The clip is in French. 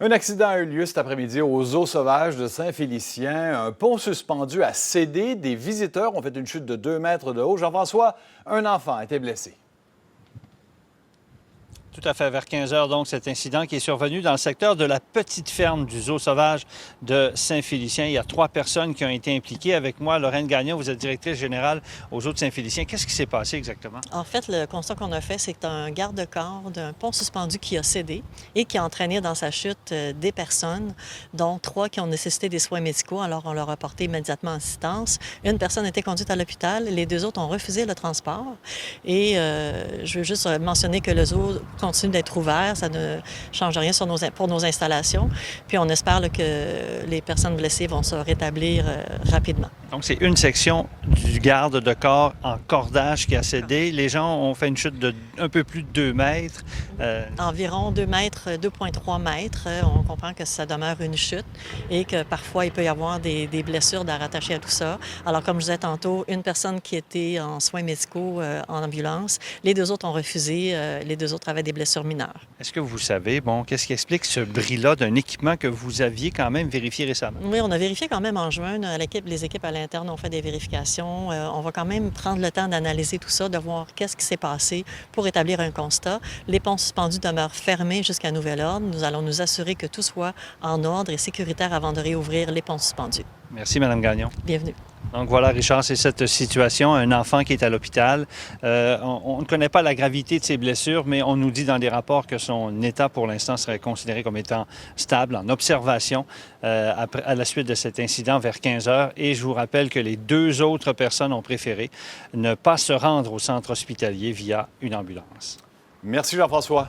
Un accident a eu lieu cet après-midi au Zoo sauvage de Saint-Félicien. Un pont suspendu a cédé. Des visiteurs ont fait une chute de 2 mètres de haut. Jean-François, un enfant a été blessé. Tout à fait, vers 15 heures, donc, cet incident qui est survenu dans le secteur de la petite ferme du Zoo sauvage de Saint-Félicien. Il y a 3 personnes qui ont été impliquées. Avec moi, Lorraine Gagnon, vous êtes directrice générale au Zoo de Saint-Félicien. Qu'est-ce qui s'est passé exactement? En fait, le constat qu'on a fait, c'est que c'est un garde-corps d'un pont suspendu qui a cédé et qui a entraîné dans sa chute des personnes, dont 3 qui ont nécessité des soins médicaux. Alors, on leur a porté immédiatement assistance. Une personne a été conduite à l'hôpital. Les 2 autres ont refusé le transport. Et je veux juste mentionner que le zoo continue d'être ouvert. Ça ne change rien pour nos installations. Puis on espère là, que les personnes blessées vont se rétablir rapidement. Donc, c'est une section du garde de corps en cordage qui a cédé. Les gens ont fait une chute de un peu plus de 2 mètres. Environ 2 mètres, 2,3 mètres. On comprend que ça demeure une chute et que parfois, il peut y avoir des blessures à rattacher à tout ça. Alors, comme je disais tantôt, une personne qui était en soins médicaux en ambulance, les 2 autres ont refusé. Les 2 autres avaient des blessures mineures. Est-ce que vous savez, qu'est-ce qui explique ce bris-là d'un équipement que vous aviez quand même vérifié récemment? Oui, on a vérifié quand même en juin. Les équipes à l'interne ont fait des vérifications. On va quand même prendre le temps d'analyser tout ça, de voir qu'est-ce qui s'est passé pour établir un constat. Les ponts suspendus demeurent fermés jusqu'à nouvel ordre. Nous allons nous assurer que tout soit en ordre et sécuritaire avant de réouvrir les ponts suspendus. Merci, Mme Gagnon. Bienvenue. Donc voilà, Richard, c'est cette situation, un enfant qui est à l'hôpital. On ne connaît pas la gravité de ses blessures, mais on nous dit dans les rapports que son état, pour l'instant, serait considéré comme étant stable, en observation, à la suite de cet incident vers 15 heures. Et je vous rappelle que les 2 autres personnes ont préféré ne pas se rendre au centre hospitalier via une ambulance. Merci Jean-François.